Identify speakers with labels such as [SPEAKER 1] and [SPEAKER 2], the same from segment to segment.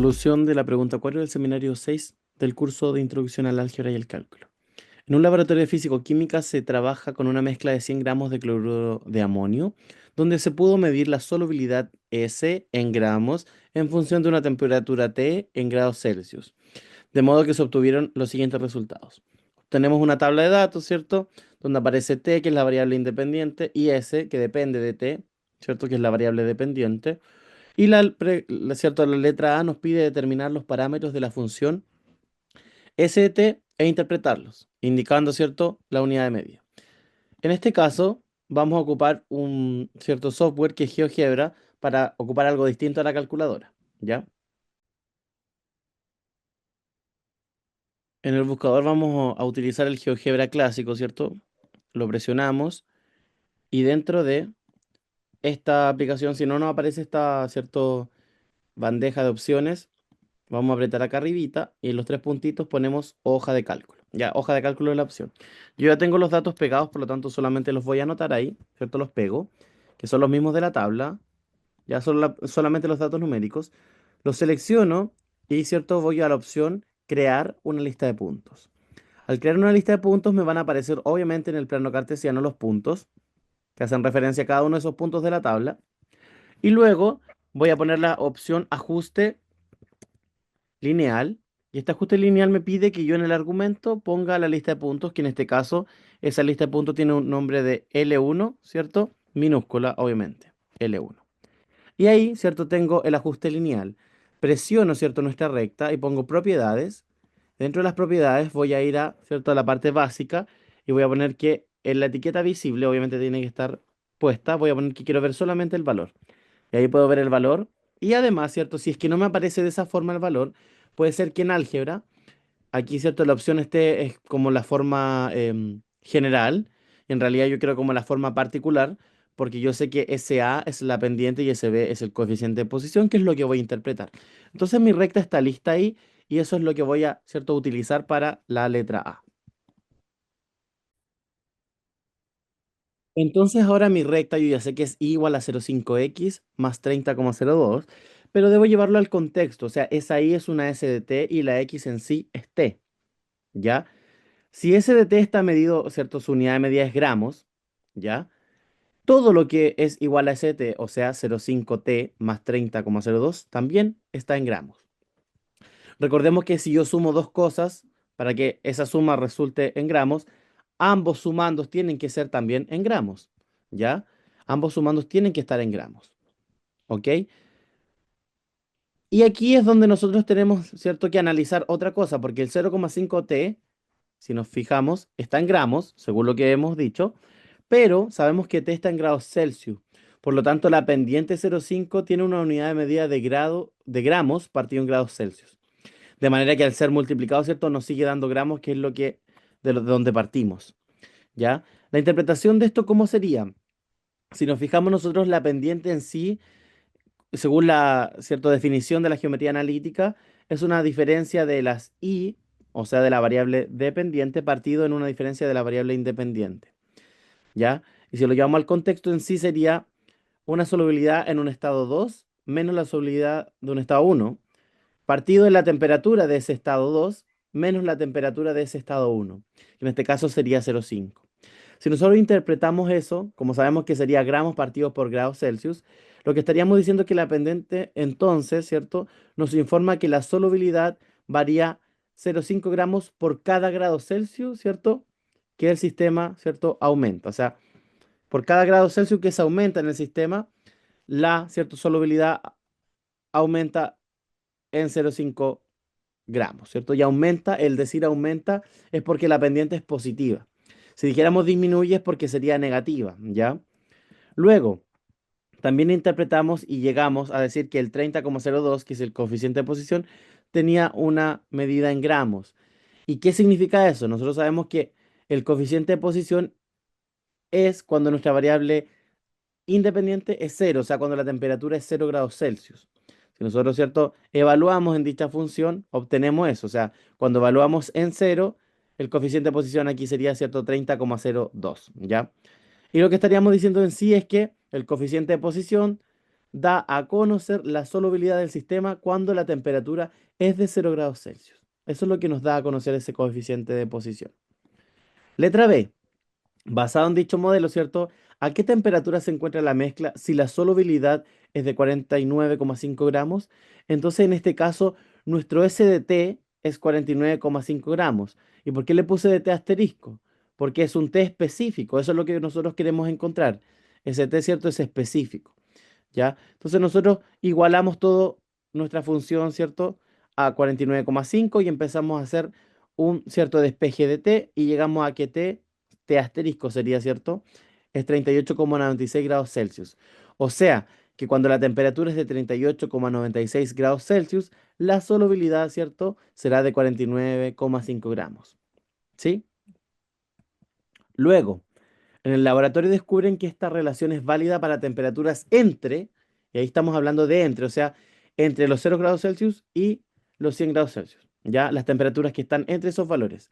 [SPEAKER 1] Solución de la pregunta 4 del seminario 6 del curso de Introducción al Álgebra y el Cálculo. En un laboratorio de físico-química se trabaja con una mezcla de 100 gramos de cloruro de amonio, donde se pudo medir la solubilidad S en gramos en función de una temperatura T en grados Celsius, de modo que se obtuvieron los siguientes resultados. Tenemos una tabla de datos, ¿cierto? Donde aparece T, que es la variable independiente, y S, que depende de T, ¿cierto? Que es la variable dependiente. Y ¿cierto? La letra A nos pide determinar los parámetros de la función S de t e interpretarlos, indicando, ¿cierto?, la unidad de medida. En este caso, vamos a ocupar un cierto software que es GeoGebra para ocupar algo distinto a la calculadora, ¿ya? En el buscador vamos a utilizar el GeoGebra clásico, ¿cierto? Lo presionamos y dentro de esta aplicación, si no nos aparece esta, ¿cierto?, bandeja de opciones. Vamos a apretar acá arribita y en los tres puntitos ponemos hoja de cálculo. Ya, hoja de cálculo es la opción. Yo ya tengo los datos pegados, por lo tanto solamente los voy a anotar ahí, ¿cierto? Los pego, que son los mismos de la tabla. Ya son solamente los datos numéricos. Los selecciono y, ¿cierto? Voy a la opción crear una lista de puntos. Al crear una lista de puntos me van a aparecer obviamente en el plano cartesiano los puntos que hacen referencia a cada uno de esos puntos de la tabla. Y luego voy a poner la opción ajuste lineal. Y este ajuste lineal me pide que yo en el argumento ponga la lista de puntos, que en este caso esa lista de puntos tiene un nombre de L1, ¿cierto? Minúscula, obviamente, L1. Y ahí, ¿cierto? Tengo el ajuste lineal. Presiono, ¿cierto? Nuestra recta y pongo propiedades. Dentro de las propiedades voy a ir a, ¿cierto?, a la parte básica y voy a poner que en la etiqueta visible, obviamente tiene que estar puesta, voy a poner que quiero ver solamente el valor. Y ahí puedo ver el valor. Y además, ¿cierto? Si es que no me aparece de esa forma el valor, puede ser que en álgebra, aquí, ¿cierto? La opción esté es como la forma general. En realidad yo quiero como la forma particular, porque yo sé que SA es la pendiente y SB es el coeficiente de posición, que es lo que voy a interpretar. Entonces mi recta está lista ahí y eso es lo que voy a, ¿cierto?, utilizar para la letra A. Entonces ahora mi recta yo ya sé que es I igual a 0,5x más 30,02, pero debo llevarlo al contexto, o sea, esa I es una S de t y la X en sí es t, ¿ya? Si S de t está medido, ¿cierto? Su unidad de medida es gramos, ¿ya? Todo lo que es igual a S de t, o sea, 0,5t más 30,02, también está en gramos. Recordemos que si yo sumo dos cosas, para que esa suma resulte en gramos, ambos sumandos tienen que ser también en gramos, ¿ya? Ambos sumandos tienen que estar en gramos, ¿ok? Y aquí es donde nosotros tenemos, ¿cierto?, que analizar otra cosa, porque el 0,5t, si nos fijamos, está en gramos, según lo que hemos dicho, pero sabemos que t está en grados Celsius. Por lo tanto, la pendiente 0,5 tiene una unidad de medida de grado, de gramos partido en grados Celsius. De manera que al ser multiplicado, ¿cierto?, nos sigue dando gramos, que es lo que, de donde partimos, ¿ya? La interpretación de esto, ¿cómo sería? Si nos fijamos nosotros, la pendiente en sí, según la cierta definición de la geometría analítica, es una diferencia de las i, o sea, de la variable dependiente, partido en una diferencia de la variable independiente, ¿ya? Y si lo llevamos al contexto en sí, sería una solubilidad en un estado 2 menos la solubilidad de un estado 1 partido en la temperatura de ese estado 2 menos la temperatura de ese estado 1. En este caso sería 0,5. Si nosotros interpretamos eso, como sabemos que sería gramos partidos por grados Celsius, lo que estaríamos diciendo es que la pendiente entonces, ¿cierto?, nos informa que la solubilidad varía 0,5 gramos por cada grado Celsius, ¿cierto?, que el sistema, ¿cierto?, aumenta. O sea, por cada grado Celsius que se aumenta en el sistema, la, ¿cierto?, solubilidad aumenta en 0,5 gramos, ¿cierto? Y aumenta, el decir aumenta es porque la pendiente es positiva. Si dijéramos disminuye es porque sería negativa, ¿ya? Luego, también interpretamos y llegamos a decir que el 30,02, que es el coeficiente de posición, tenía una medida en gramos. ¿Y qué significa eso? Nosotros sabemos que el coeficiente de posición es cuando nuestra variable independiente es cero, o sea, cuando la temperatura es 0 grados Celsius. Si nosotros, ¿cierto?, evaluamos en dicha función, obtenemos eso. O sea, cuando evaluamos en cero, el coeficiente de posición aquí sería, ¿cierto?, 30,02, ¿ya? Y lo que estaríamos diciendo en sí es que el coeficiente de posición da a conocer la solubilidad del sistema cuando la temperatura es de 0 grados Celsius. Eso es lo que nos da a conocer ese coeficiente de posición. Letra B. Basado en dicho modelo, ¿cierto? ¿A qué temperatura se encuentra la mezcla si la solubilidad es de 49,5 gramos? Entonces, en este caso, nuestro SDT es 49,5 gramos. ¿Y por qué le puse DT asterisco? Porque es un T específico. Eso es lo que nosotros queremos encontrar. Ese T, ¿cierto? Es específico. ¿Ya? Entonces nosotros igualamos todo nuestra función, ¿cierto? A 49,5 y empezamos a hacer un cierto despeje de t y llegamos a que t asterisco sería, ¿cierto? Es 38,96 grados Celsius. O sea, que cuando la temperatura es de 38,96 grados Celsius, la solubilidad, ¿cierto? Será de 49,5 gramos. ¿Sí? Luego, en el laboratorio descubren que esta relación es válida para temperaturas entre, y ahí estamos hablando de entre, o sea, entre los 0 grados Celsius y los 100 grados Celsius, ya las temperaturas que están entre esos valores.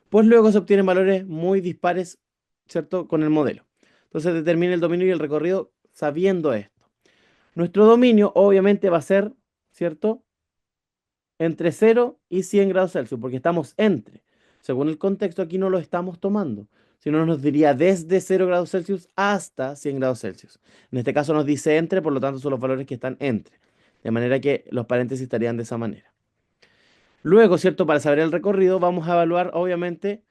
[SPEAKER 1] Pues luego se obtienen valores muy dispares, ¿cierto? Con el modelo. Entonces determina el dominio y el recorrido sabiendo esto. Nuestro dominio obviamente va a ser, ¿cierto? Entre 0 y 100 grados Celsius, porque estamos entre. Según el contexto, aquí no lo estamos tomando, sino nos diría desde 0 grados Celsius hasta 100 grados Celsius. En este caso nos dice entre, por lo tanto son los valores que están entre. De manera que los paréntesis estarían de esa manera. Luego, ¿cierto? Para saber el recorrido, vamos a evaluar, obviamente,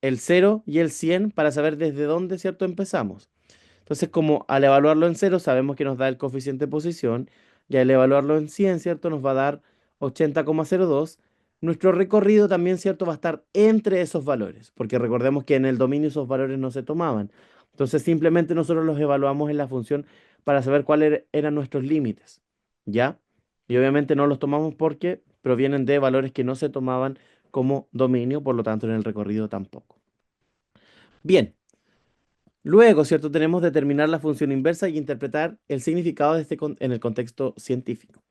[SPEAKER 1] el 0 y el 100 para saber desde dónde, ¿cierto? Empezamos. Entonces, como al evaluarlo en cero, sabemos que nos da el coeficiente de posición, y al evaluarlo en 100, ¿cierto? Nos va a dar 80,02. Nuestro recorrido también, ¿cierto? Va a estar entre esos valores, porque recordemos que en el dominio esos valores no se tomaban. Entonces, simplemente nosotros los evaluamos en la función para saber cuáles eran nuestros límites, ¿ya? Y obviamente no los tomamos porque provienen de valores que no se tomaban como dominio, por lo tanto en el recorrido tampoco. Bien. Luego, ¿cierto? Tenemos determinar la función inversa y interpretar el significado de en el contexto científico.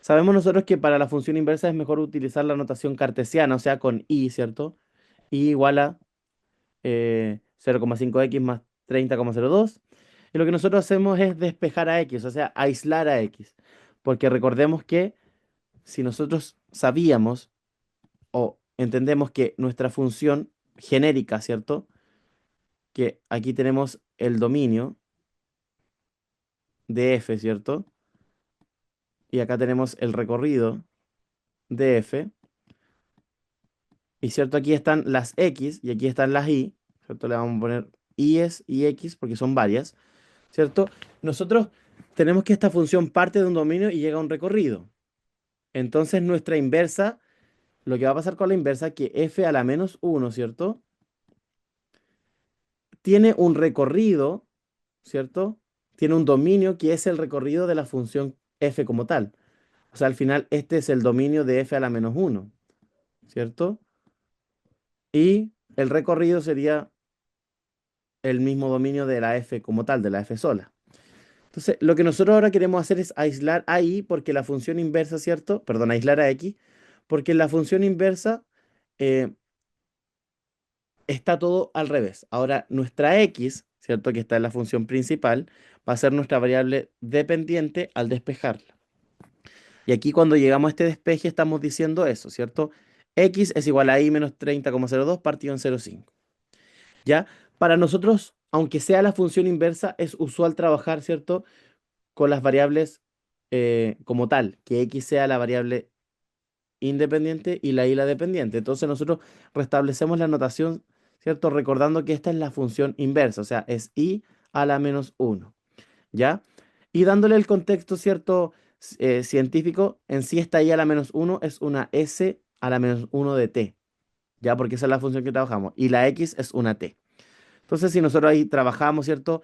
[SPEAKER 1] Sabemos nosotros que para la función inversa es mejor utilizar la notación cartesiana, o sea, con i, ¿cierto? I igual a 0,5x más 30,02. Y lo que nosotros hacemos es despejar a x, o sea, aislar a x. Porque recordemos que si nosotros sabíamos o entendemos que nuestra función genérica, ¿cierto? Que aquí tenemos el dominio de f, ¿cierto? Y acá tenemos el recorrido de f. Y cierto, aquí están las x y aquí están las y. ¿Cierto? Le vamos a poner i's y x porque son varias. ¿Cierto? Nosotros tenemos que esta función parte de un dominio y llega a un recorrido. Entonces nuestra inversa, lo que va a pasar con la inversa, que f a la menos 1, ¿cierto? Tiene un recorrido, ¿cierto? Tiene un dominio que es el recorrido de la función f como tal. O sea, al final este es el dominio de f a la menos 1, ¿cierto? Y el recorrido sería el mismo dominio de la f como tal, de la f sola. Entonces, lo que nosotros ahora queremos hacer es aislar a y porque la función inversa, ¿cierto? Perdón, aislar a x, porque la función inversa eh, está todo al revés. Ahora, nuestra x, ¿cierto? Que está en la función principal, va a ser nuestra variable dependiente al despejarla. Y aquí cuando llegamos a este despeje estamos diciendo eso, ¿cierto? X es igual a y menos 30,02 partido en 0,5. ¿Ya? Para nosotros, aunque sea la función inversa, es usual trabajar, ¿cierto? Con las variables como tal, que x sea la variable independiente y la y la dependiente. Entonces nosotros restablecemos la notación, ¿cierto? Recordando que esta es la función inversa, o sea, es y a la menos 1, ¿ya? Y dándole el contexto, ¿cierto? Científico, en sí esta y a la menos 1 es una s a la menos 1 de t, ¿ya? Porque esa es la función que trabajamos. Y la x es una t. Entonces, si nosotros ahí trabajamos, ¿cierto?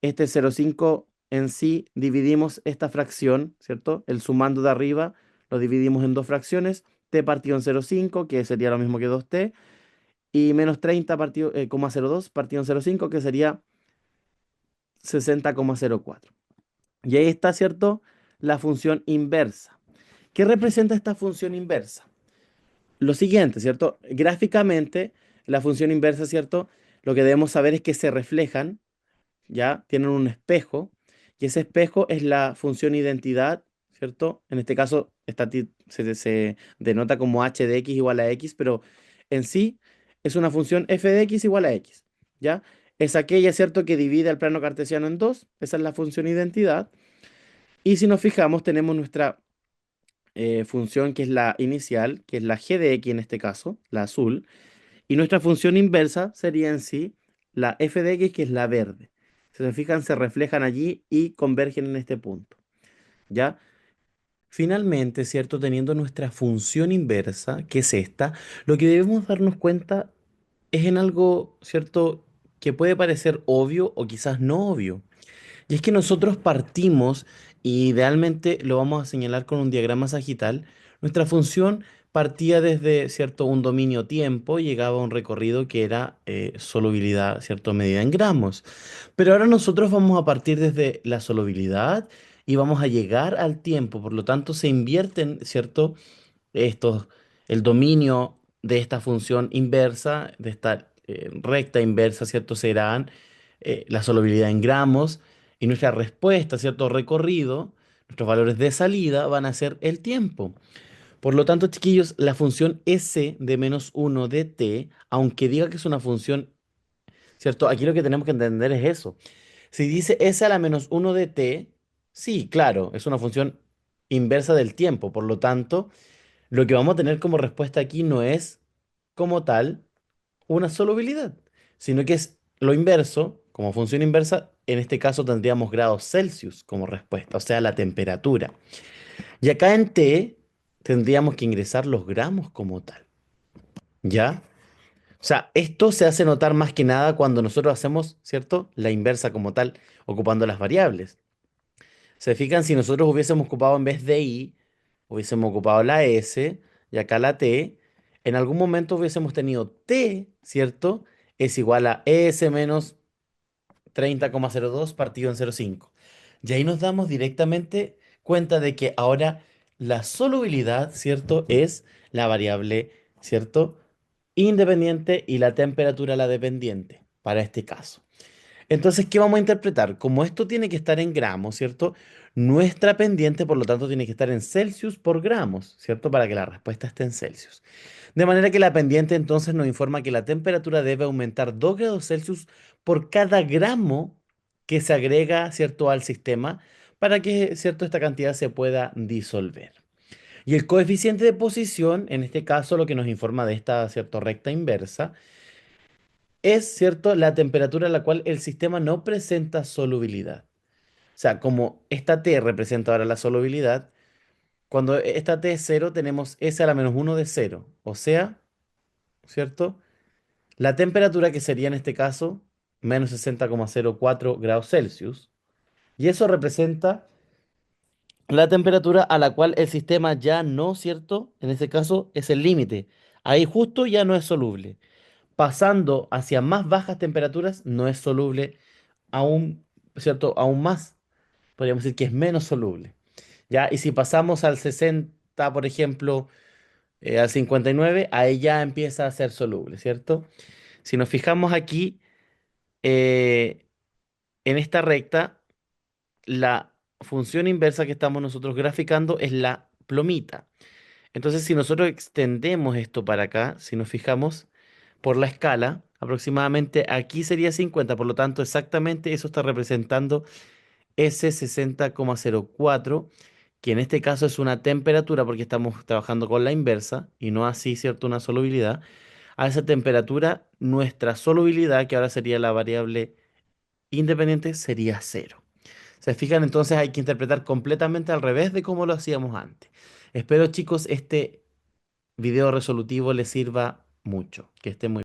[SPEAKER 1] Este 0,5 en sí, dividimos esta fracción, ¿cierto? El sumando de arriba lo dividimos en dos fracciones, t partido en 0,5, que sería lo mismo que 2t, y menos 30 partido, 0,02 partido en 0,5, que sería 60,04. Y ahí está, ¿cierto? La función inversa. ¿Qué representa esta función inversa? Lo siguiente, ¿cierto? Gráficamente, la función inversa, ¿cierto? Lo que debemos saber es que se reflejan, ¿ya? Tienen un espejo Y ese espejo es la función identidad, ¿cierto? En este caso se denota como h de x igual a x, pero en sí es una función f de x igual a x, ¿ya? Es aquella, ¿cierto?, que divide el plano cartesiano en dos. Esa es la función identidad. Y si nos fijamos, tenemos nuestra función que es la inicial, que es la g de x en este caso, la azul. Y nuestra función inversa sería en sí la f de x, que es la verde. Si se fijan, se reflejan allí y convergen en este punto. ¿Ya? Finalmente, ¿cierto? Teniendo nuestra función inversa, que es esta, lo que debemos darnos cuenta es en algo, ¿cierto?, que puede parecer obvio o quizás no obvio. Y es que nosotros partimos, y idealmente lo vamos a señalar con un diagrama sagital, nuestra función partía desde, ¿cierto?, un dominio tiempo, llegaba a un recorrido que era solubilidad, ¿cierto?, medida en gramos. Pero ahora nosotros vamos a partir desde la solubilidad y vamos a llegar al tiempo, por lo tanto se invierten, ¿cierto?, estos, el dominio de esta función inversa, de esta recta inversa, ¿cierto? Serán la solubilidad en gramos y nuestra respuesta, ¿cierto? Recorrido, nuestros valores de salida van a ser el tiempo. Por lo tanto, chiquillos, la función s de menos uno de t, aunque diga que es una función, ¿cierto? Aquí lo que tenemos que entender es eso. Si dice s a la menos uno de t, sí, claro, es una función inversa del tiempo. Por lo tanto, lo que vamos a tener como respuesta aquí no es como tal una solubilidad, sino que es lo inverso, como función inversa, en este caso tendríamos grados Celsius como respuesta, o sea, la temperatura. Y acá en T tendríamos que ingresar los gramos como tal, ¿ya? O sea, esto se hace notar más que nada cuando nosotros hacemos, ¿cierto?, la inversa como tal, ocupando las variables. Se fijan, si nosotros hubiésemos ocupado en vez de I, hubiésemos ocupado la S y acá la T, en algún momento hubiésemos tenido T, ¿cierto? Es igual a S menos 30,02 partido en 0,5. Y ahí nos damos directamente cuenta de que ahora la solubilidad, ¿cierto? Es la variable, ¿cierto?, independiente y la temperatura la dependiente para este caso. Entonces, ¿qué vamos a interpretar? Como esto tiene que estar en gramos, ¿cierto? Nuestra pendiente, por lo tanto, tiene que estar en Celsius por gramos, ¿cierto? Para que la respuesta esté en Celsius. De manera que la pendiente entonces nos informa que la temperatura debe aumentar 2 grados Celsius por cada gramo que se agrega, ¿cierto?, al sistema para que, ¿cierto?, esta cantidad se pueda disolver. Y el coeficiente de posición, en este caso, lo que nos informa de esta, ¿cierto?, recta inversa, es, ¿cierto?, la temperatura a la cual el sistema no presenta solubilidad. O sea, como esta T representa ahora la solubilidad, cuando esta T es cero, tenemos S a la menos uno de cero. O sea, ¿cierto? La temperatura que sería en este caso menos 60,04 grados Celsius. Y eso representa la temperatura a la cual el sistema ya no, ¿cierto? En este caso es el límite. Ahí justo ya no es soluble. Pasando hacia más bajas temperaturas, no es soluble aún, ¿cierto? Aún más, podríamos decir que es menos soluble, ¿ya? Y si pasamos al 60, por ejemplo, al 59, ahí ya empieza a ser soluble, ¿cierto? Si nos fijamos aquí, eh, en esta recta, la función inversa que estamos nosotros graficando es la plomita. Entonces, si nosotros extendemos esto para acá, si nos fijamos por la escala, aproximadamente aquí sería 50, por lo tanto, exactamente eso está representando ese 60,04, que en este caso es una temperatura, porque estamos trabajando con la inversa y no así, ¿cierto?, una solubilidad. A esa temperatura, nuestra solubilidad, que ahora sería la variable independiente, sería cero. Se fijan, entonces hay que interpretar completamente al revés de cómo lo hacíamos antes. Espero, chicos, este video resolutivo les sirva mucho. Que esté muy